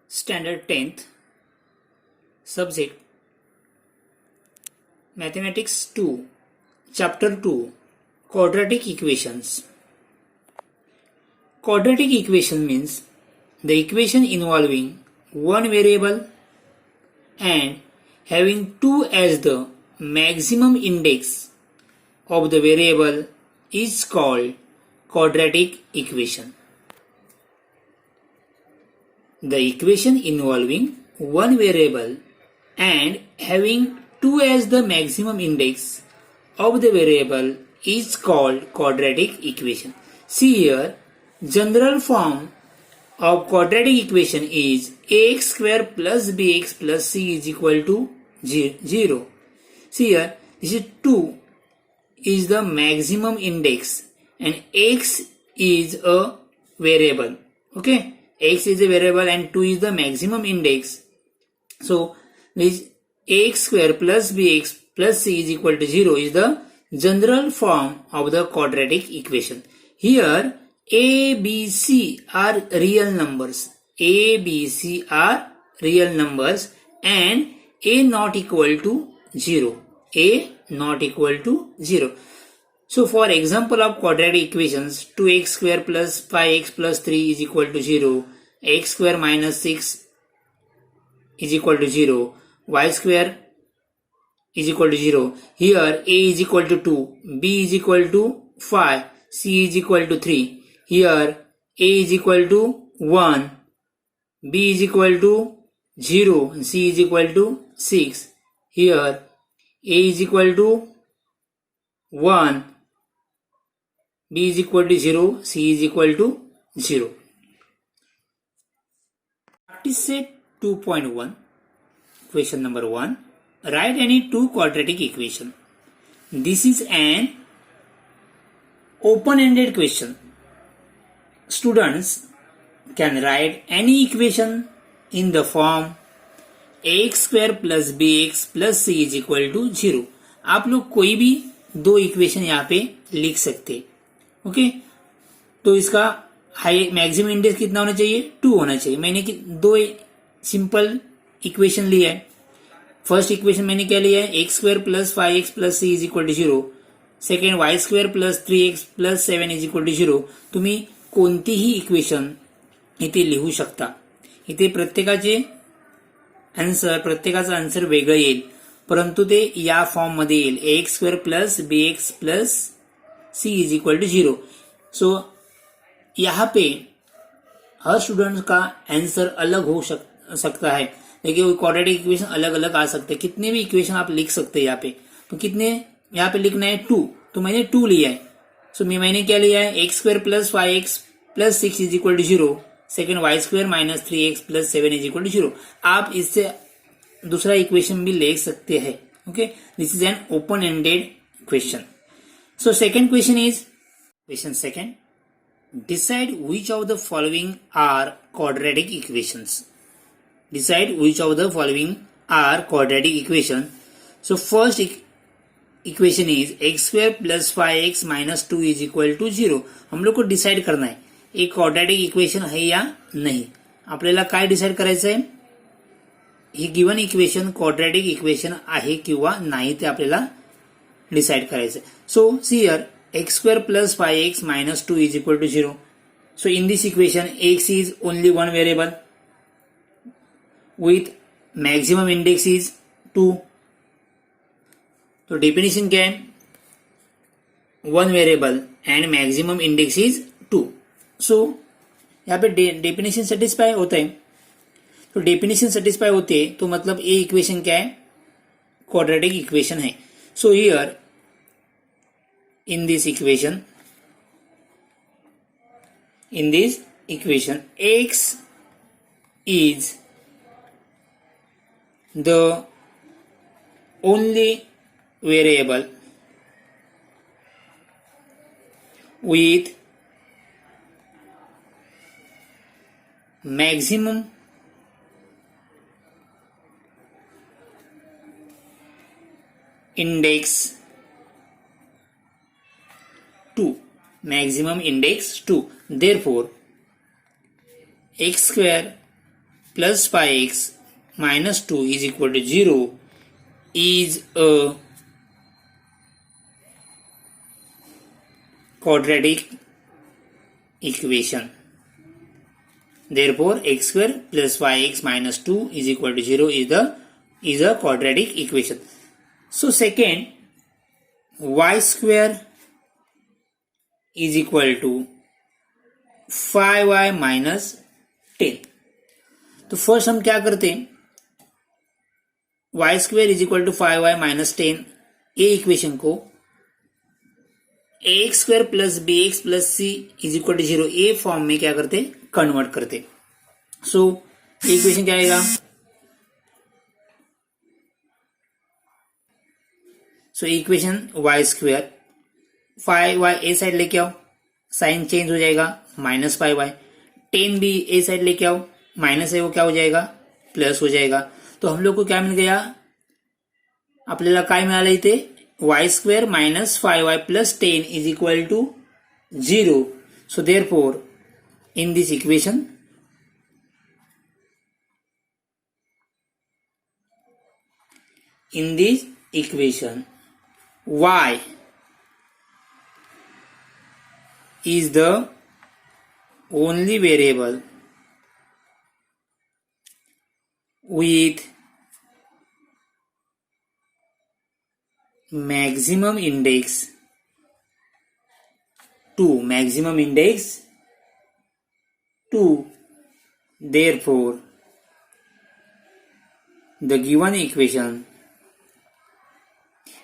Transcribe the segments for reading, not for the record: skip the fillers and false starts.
Standard 10th subject Mathematics 2 Chapter 2 Quadratic Equations. Quadratic equation means the equation involving one variable and having 2 as the maximum index of the variable is called quadratic equation. The equation involving one variable and having 2 as the maximum index of the variable is called quadratic equation. See here, general form of quadratic equation is ax square plus bx plus c is equal to 0. See here, this is 2 is the maximum index and x is a variable. Okay, x is a variable and 2 is the maximum index. So this ax square plus bx plus c is equal to 0 is the general form of the quadratic equation. Here a, b, c are real numbers. A, b, c are real numbers and a not equal to 0. A not equal to 0. So for example of quadratic equations, 2x square plus 5x plus 3 is equal to 0. X square minus 6 is equal to 0. Y square is equal to 0. Here a is equal to 2, b is equal to 5, c is equal to 3. Here a is equal to 1, b is equal to 0, and c is equal to 6. Here a is equal to 1, b is equal to 0, c is equal to 0. Practice set 2.1. Question number 1. Write any two quadratic equation. This is an open-ended question. Students can write any equation in the form ax square plus bx plus c is equal to 0. आप लोग कोई भी दो equation यहाँ पे लिख सकते. Okay, तो इसका हाई मैक्सिमम इंडेक्स कितना होना चाहिए? 2 होना चाहिए. मैंने दो सिंपल इक्वेशन लिया है. फर्स्ट इक्वेशन मैंने क्या लिया है? X square plus 5x plus C is equal to 0. Second Y square plus 3x plus 7 is equal to 0. तुम्ही कोणतीही इक्वेशन इथे लिहू शकता. इथे प्रत्येकाचं आन्सर वेगळं येईल, परंतु ते या फॉर्म मध्ये येईल. X square plus bx plus C is equal to 0. So यहाँ पे हर स्टूडेंट का आंसर अलग हो सकता है. देखिए क्वाड्रेटिक इक्वेशन अलग अलग आ सकते हैं. कितने भी इक्वेशन आप लिख सकते हैं यहाँ पे. तो कितने यहाँ पे लिखना है? 2. तो मैंने 2 लिया है. सो मैंने क्या लिया है? X square plus 5x plus 6 is equal to 0. Second y square minus 3x plus 7 is equal to 0. आप इससे दूसरा इक्वेशन भी ले सकते हैं. Okay, this is an open ended question. So second question is question second. Decide which of the following are quadratic equations. Decide which of the following are quadratic equations. So first equation is x square plus 5x minus 2 is equal to 0. हम लोग को decide करना है एक quadratic equation है या नाही. आपल्याला काय डिसाइड करायचं आहे? ही गिवन इक्वेशन क्वाड्रेटिक इक्वेशन आहे किंवा नाही ते आपल्याला डिसाइड करायचं आहे. So see here x square plus 5x minus 2 is equal to 0. So in this equation x is only one variable with maximum index is 2. तो डेफिनेशन क्या है? One variable and maximum index is 2. सो यहाँ पे definition satisfy होता है. तो definition satisfy होते हैं तो मतलब ये इक्वेशन क्या है? क्वाड्रेटिक इक्वेशन है. So here in this equation x is the only variable with maximum index 2. maximum index 2. Therefore, x square plus 5x minus 2 is equal to 0 is a quadratic equation. Therefore, x square plus 5x minus 2 is equal to 0 is a quadratic equation. So second, y square is equal to 5y minus 10. तो first हम क्या करते हैं, y square is equal to 5y minus 10 a equation को ax square plus bx plus c is equal to 0 a form में क्या करते, convert करते. सो इक्वेशन क्या आएगा, so equation y square 5y a side लेके आओ, साइन चेंज हो जाएगा माइनस 5y, 10 भी ए साइड लेके आओ, माइनस है वो क्या हो जाएगा, प्लस हो जाएगा. तो हम लोग को क्या मिल गया, आपल्याला काय मिळालं इथे, y square minus 5y plus 10 is equal to 0. So therefore in this equation y is the only variable with maximum index 2. Therefore, the given equation,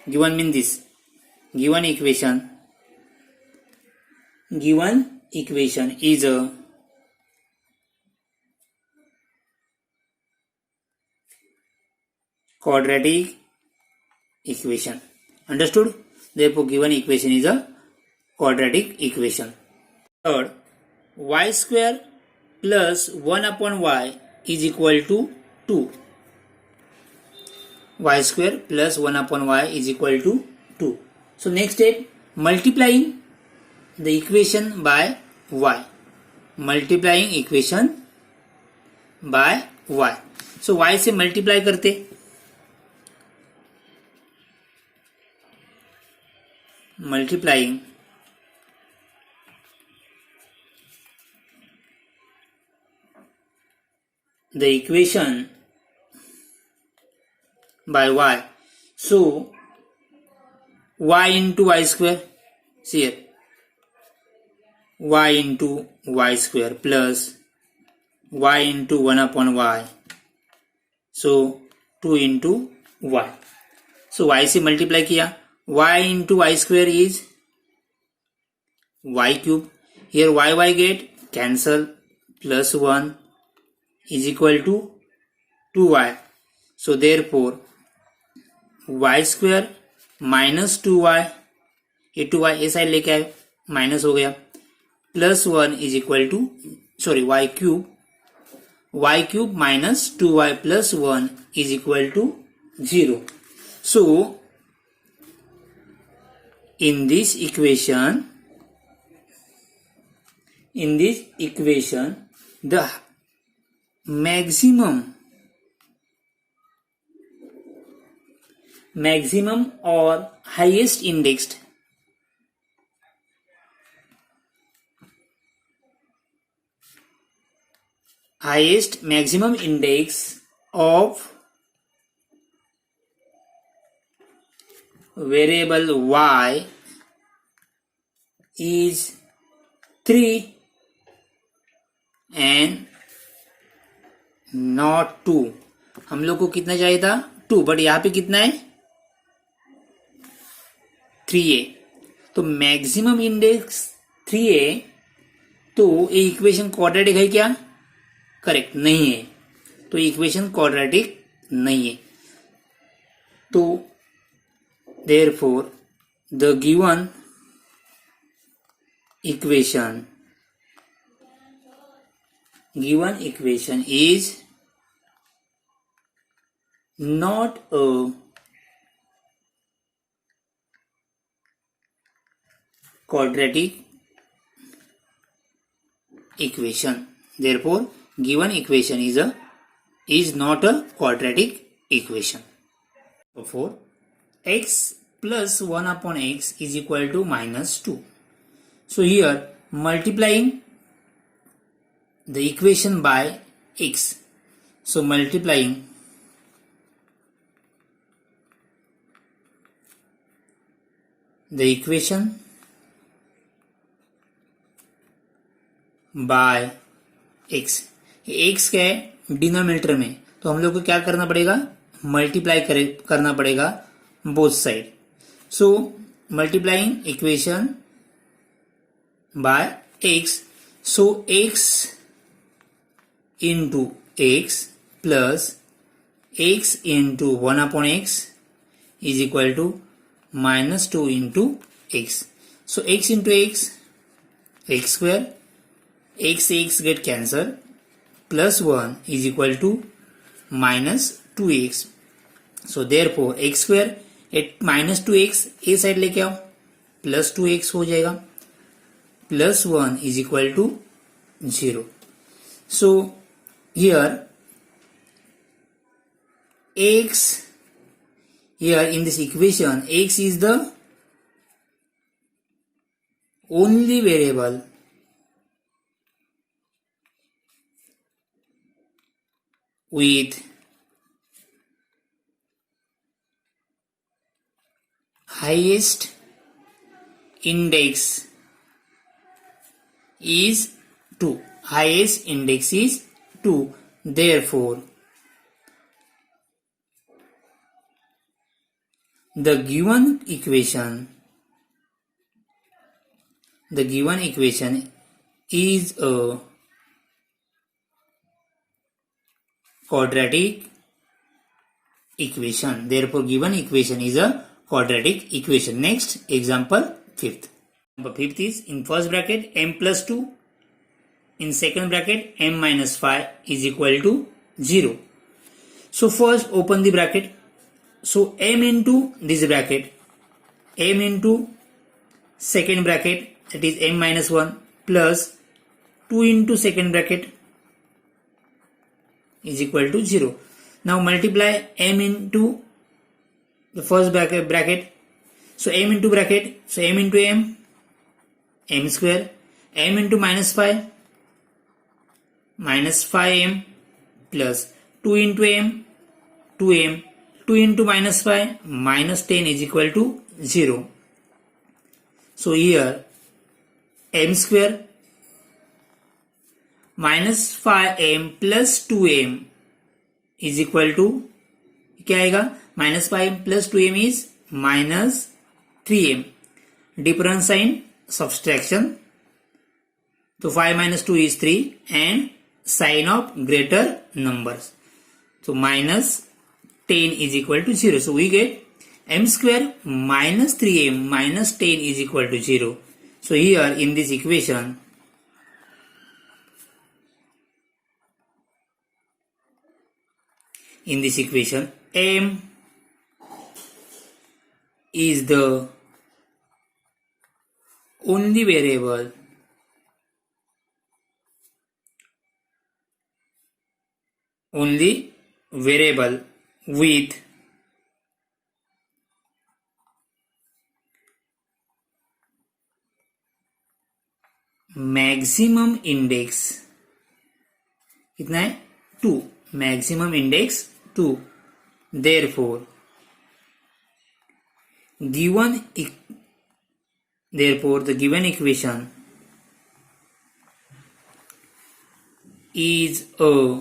given means this, given equation is a quadratic equation. Understood? Therefore, given equation is a quadratic equation. Third, y square plus 1 upon y is equal to 2. Y square plus 1 upon y is equal to 2. So next step, multiplying the equation by y. Multiplying equation by y. So y से multiply करते, multiplying the equation by y. So y into y square, see here, y into y square plus y into 1 upon y, so 2 into y. So y से multiply किया, y into y square is y cube. Here y get cancel, plus 1 is equal to 2y. So therefore y square minus 2y, ये 2y ए side लेके आए, minus हो गया, plus 1 is equal to, sorry y cube minus 2y plus 1 is equal to 0. So in this equation, the maximum or highest indexed maximum index of variable y is 3 and not 2. हम लोग को कितना चाहिए था, 2, but यहाँ पे कितना है, 3a. तो मैक्सिमम इंडेक्स 3a, तो ये इक्वेशन क्वाड्रेटिक है क्या, करेक्ट नहीं है, तो इक्वेशन क्वाड्रेटिक नहीं है. तो therefore the given equation is not a quadratic equation. Therefore, given equation is not a quadratic equation. Therefore, x plus 1 upon x is equal to minus 2. So here multiplying the equation by x. So multiplying the equation by x. x क्या है denominator में, तो हम लोग को क्या करना पड़ेगा, मल्टीप्लाई करना पड़ेगा both side. So multiplying equation by x. So x into x plus x into 1 upon x is equal to minus 2 into x. So x into x square, x get cancelled, plus 1 is equal to minus 2x. So therefore x square at minus 2x A side लेके आओ, plus 2x हो जाएगा, plus 1 is equal to 0. So here x, here in this equation x is the only variable with highest index is 2. Highest index is 2. Therefore, the given equation is a quadratic equation. Therefore, given equation is a quadratic equation. Next, example 5th. Number 5th is in first bracket m plus 2, in second bracket m minus 5 is equal to 0. So first open the bracket. So m into this bracket, m into second bracket, that is m minus 1 plus 2 into second bracket is equal to 0. Now multiply m into the first bracket. So m into bracket, so m into m square, m into minus 5, minus 5m plus 2 into m, 2m, 2 into minus 5, minus 10 is equal to 0. So here m square minus 5m plus 2m is equal to क्या आएगा, minus 5m plus 2m is minus 3m. Difference sign subtraction. So 5 minus 2 is 3 and sign of greater numbers. So minus 10 is equal to 0. So we get m square minus 3m minus 10 is equal to 0. So here in this equation, m is the only variable with maximum index कितना है 2, maximum index 2. Therefore the given equation is a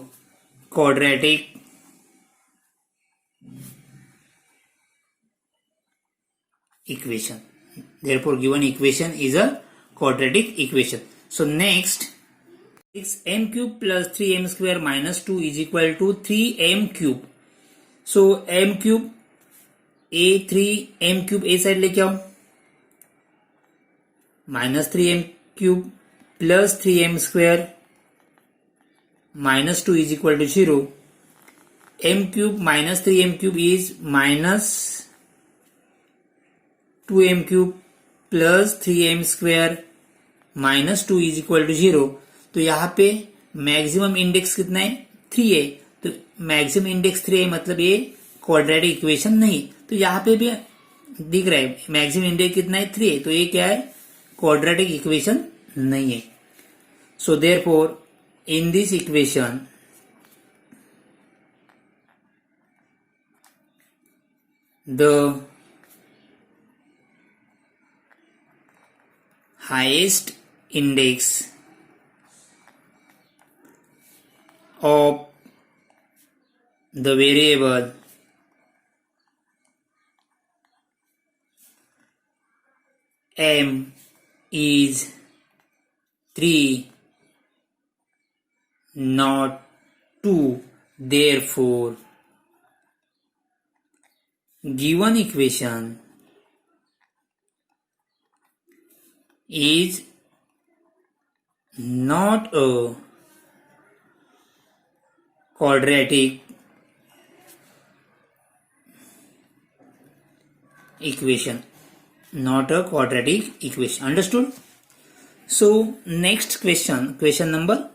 quadratic equation. Therefore given equation is a quadratic equation. So next, 6m cube plus 3m square minus 2 is equal to 3m cube. So m cube a 3m cube a side लेके आओ, minus 3m cube plus 3m square minus 2 is equal to 0. m cube minus 3m cube is minus 2m cube plus 3m square minus 2 is equal to 0. तो यहाँ पे maximum index कितना है 3 है, तो maximum index 3 है मतलब ये क्वाड्रेटिक इक्वेशन नहीं। तो यहाँ पे भी दिख रहा है मैक्सिमम इंडेक्स कितना है 3 है, तो ये क्या है क्वाड्रेटिक इक्वेशन नहीं है। सो therefore in this equation the highest index of the variable m is 3, not 2. Therefore, given equation is not a quadratic equation. Not a quadratic equation. Understood? So next question number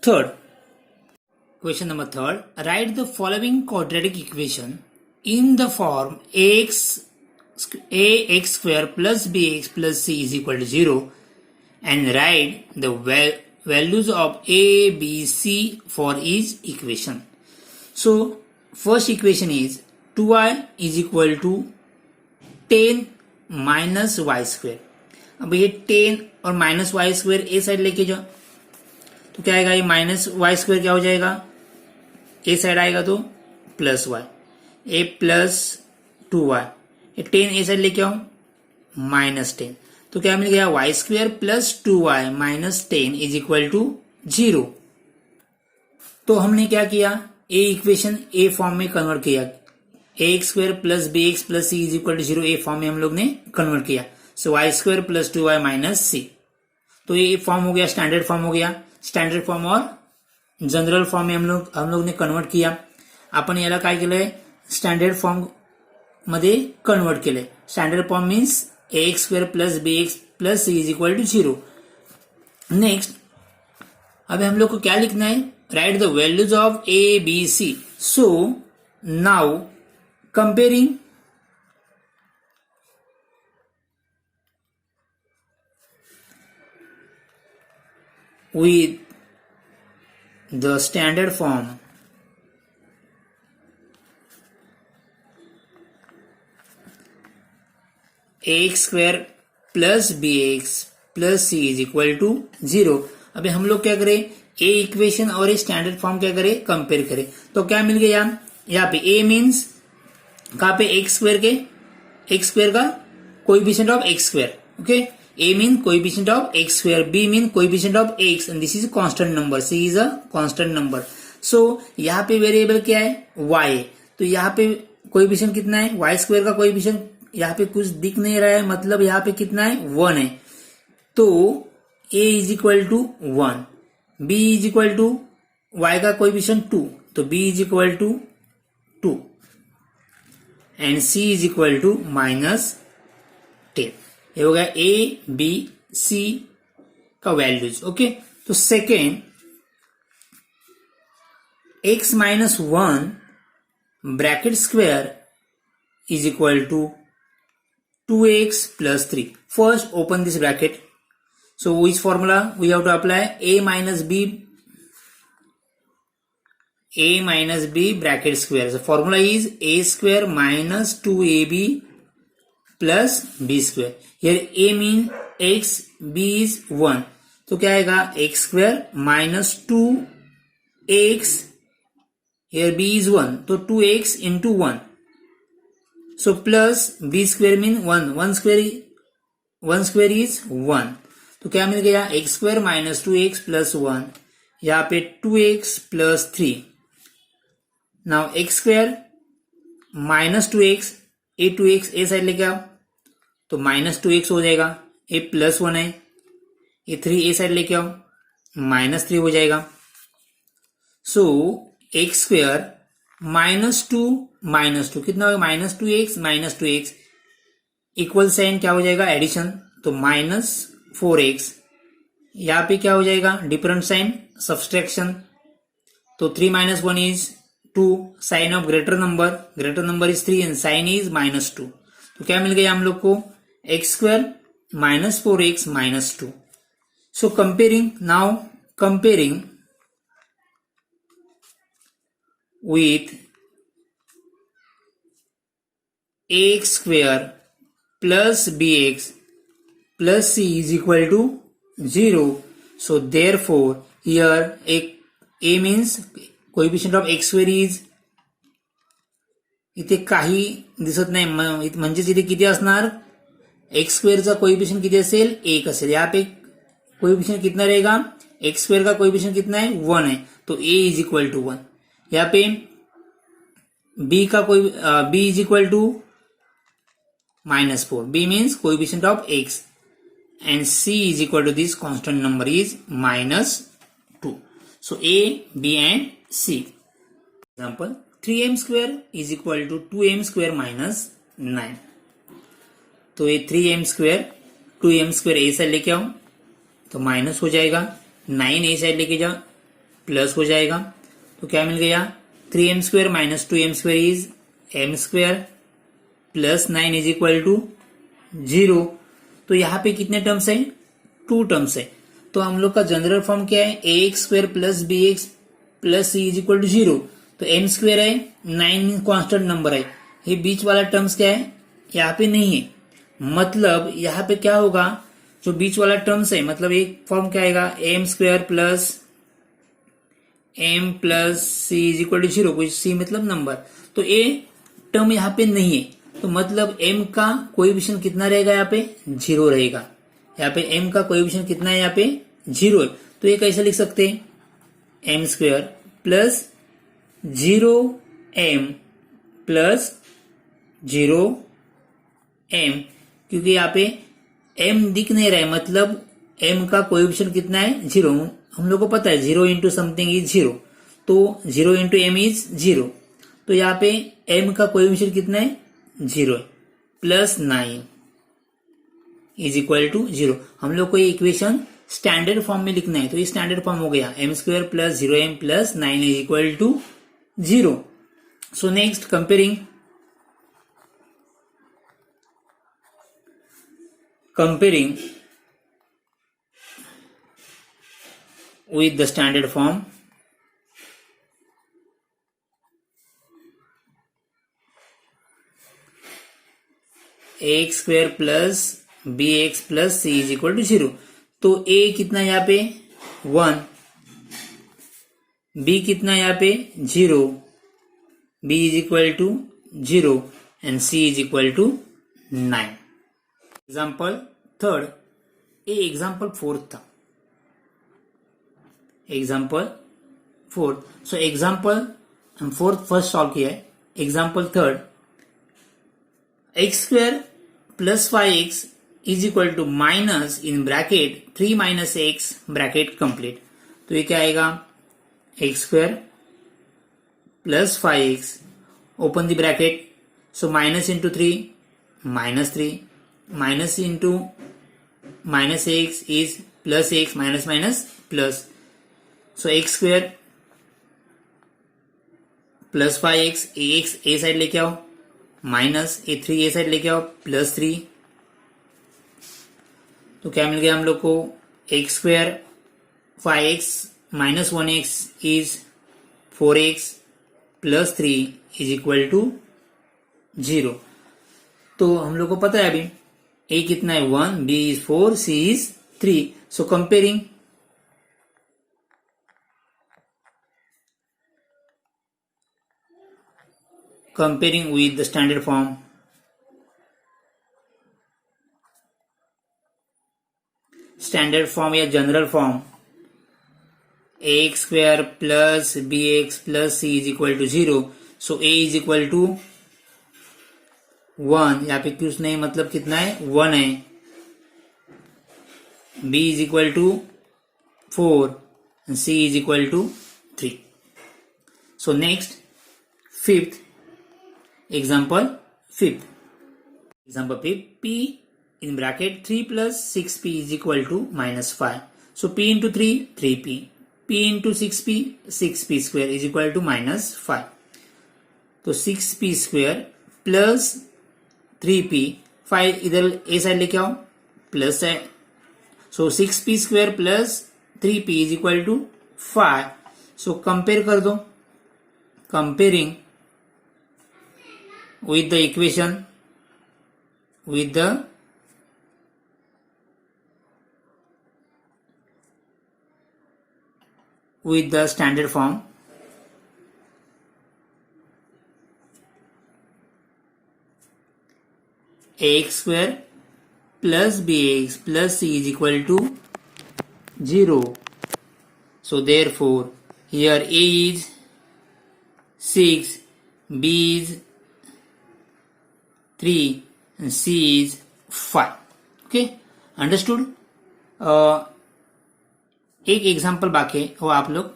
3rd. Question number 3rd. Write the following quadratic equation in the form ax square plus bx plus c is equal to 0 and write the values of a, b, c for each equation. So first equation is 2y is equal to 10 minus y square. अब ये 10 और minus Y square ए side लेके जाओ तो क्या आएगा, ये minus Y square क्या हो जाएगा, ए साइड आएगा तो प्लस वाई, ए प्लस 2y, ये 10 ए साइड लेके आओ माइनस 10, तो क्या मिल गया Y square plus 2y minus 10 is equal to 0। तो हमने क्या किया, ए इक्वेशन ए फॉर्म में कन्वर्ट किया, a x square plus b x plus C is equal to 0 a form में हम लोग ने कन्वर्ट किया। So Y square plus 2y minus c, तो ये फॉर्म हो गया, स्टैंडर्ड फॉर्म हो गया। स्टँडर्ड फॉर्म और जनरल फॉर्म में हम लोग ने कन्वर्ट किया। आपण याला काय केलंय, स्टँडर्ड फॉर्म मध्ये कन्वर्ट केलंय। Standard form means a x square plus b x plus C is equal to 0। Next अब हम लोग को क्या लिखना है, write the values of a b c. So now comparing with the standard form, ax square plus bx plus c is equal to 0। अभी हम लोग क्या करें, ए इक्वेशन और ए स्टैंडर्ड फॉर्म क्या करें, कंपेयर करें। तो क्या मिल गया यहाँ पे, ए मीन्स कहाँ पे एक्स स्क्वायर का coefficient of x square, okay. A mean coefficient of x square, B mean coefficient of x, and this is a constant number, C is a constant number। So यहाँ पे variable क्या है, y, तो यहाँ पे coefficient कितना है, y square का कोएफिशिएंट यहाँ पे कुछ दिख नहीं रहा है, मतलब यहाँ पे कितना है 1 है। तो a is equal to 1, b is equal to y का कोएफिशिएंट 2, तो b is equal to 2 and c is equal to minus 10। ये हो गया ए बी सी का वैल्यूज, ओके। तो second x minus 1 bracket square is equal to 2x plus 3। First open this bracket, so which formula we have to apply, a minus b bracket square. So formula is a square minus 2ab plus b square। Here a mean x, b is 1, तो क्या आएगा x square minus 2x, here b is 1, तो 2x into 1, so plus b square mean 1, 1 square is 1, तो क्या मिल गया x square minus 2x plus 1, यहाँ पे 2x plus 3। Now x square minus 2x, ए 2x ए साइड लेके आओ तो माइनस 2x हो जाएगा, ए प्लस 1 है, ये 3 ए साइड लेके आओ माइनस 3 हो जाएगा। सो एक्स स्क्वायर माइनस 2 कितना होगा, माइनस 2x इक्वल साइन क्या हो जाएगा, एडिशन, तो माइनस 4x, यहाँ पे क्या हो जाएगा, डिफरेंट साइन, सब्सट्रैक्शन। तो 3 - 1 is 2, sign of greater number is 3 and sign is -2। तो क्या मिल गया हम लोग को, x² - 4x - 2। So comparing with ax² plus bx plus c is equal to 0. So therefore here a means coefficient of x² is, इथे काही दिसत नाही, म्हणजेच इथे किती असणार, x² चा कोएफिशिएंट किती असेल, 1 असेल। यहाँ पे कोएफिशिएंट कितना रहेगा, x² का कोएफिशिएंट कितना है, 1 है, तो a इज इक्वल टू 1। यहाँ पे b is equal to -4, b means coefficient of x, and c is equal to this constant number is -2. So a, b and c. Example, 3m² is equal to 2m² minus 9. तो ये 3m², 2m² ए side लेके आओ तो minus हो जाएगा, 9 ए side लेके जाओ plus हो जाएगा। तो क्या मिल गया, 3m² minus 2m² is m² plus 9 is equal to 0। तो यहाँ पे कितने टर्म्स है, 2 टर्म्स है। तो हम लोग का जनरल फॉर्म क्या है, ax² plus bx plus c is equal to 0। तो m² है, 9 कांस्टेंट नंबर है, ये बीच वाला टर्म्स क्या है, यहाँ पे नहीं है। मतलब यहाँ पे क्या होगा, जो बीच वाला टर्म्स है, मतलब एक फॉर्म क्या आएगा, m² plus m plus c is equal to 0, कोई c मतलब नंबर। तो ए टर्म यहाँ पे नहीं है, तो मतलब m का कोएफिशिएंट कितना रहेगा, यहाँ पे 0 रहेगा। यहाँ पे m का कोएफिशिएंट कितना है, यहाँ पे 0 है। तो ये कैसे लिख सकते हैं, m² plus 0m plus 0m, क्योंकि यहाँ पे m दिख नहीं रहा है, मतलब m का कोएफिशिएंट कितना है, 0। हम लोग को पता है 0 इंटू समथिंग इज 0, तो 0 इंटू m इज 0। तो यहाँ पे m का कोएफिशिएंट कितना है, 0 है, प्लस 9 इज इक्वल टू 0। हम लोग को ये इक्वेशन स्टैंडर्ड फॉर्म में लिखना है, तो ये स्टैंडर्ड फॉर्म हो गया, m² plus 0m plus 9 is equal to 0। So next, comparing with the standard form, ax² plus bx plus c is equal to 0। तो a कितना यहाँ पे 1, b कितना यहाँ पे 0, b is equal to 0 and c is equal to 9। Example third, ये example fourth था, example fourth. So example हम फोर्थ फर्स्ट सॉल्व किया है। Example third, x² plus 5x is equal to minus in bracket 3 - x bracket complete. तो ये क्या आएगा, x² plus 5x open the bracket, so minus into 3 -3 minus into -x is plus x minus minus plus. So x² plus 5x, ax A side लेके आओ, minus a3 ए side लेके आओ, plus 3। तो क्या मिल गया हम लोग को, x² 5x minus 1x is 4x plus 3 is equal to 0। तो हम लोग को पता है अभी a कितना है 1, b is 4, c is 3। So comparing with the standard form, standard form या general form, ax² plus bx plus c is equal to 0। So a is equal to 1, यहाँ पे कुछ नहीं, मतलब कितना है 1 है, b is equal to 4 c is equal to 3। So next fifth, example fifth, p in bracket 3 plus 6p is equal to -5. So p into 3, 3p. p into 6p, 6p square is equal to minus 5. तो 6p square plus 3p, 5 इधर ए side लेके आओ, plus है. सो 6p square plus 3p is equal to 5. So compare कर दो. Comparing with the equation with the standard form, ax square plus bx plus c is equal to 0. So therefore here a is 6, b is 3 and c is 5. Okay, understood? एक example बाकी है वो आप लोग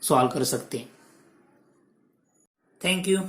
solve कर सकते हैं. Thank you.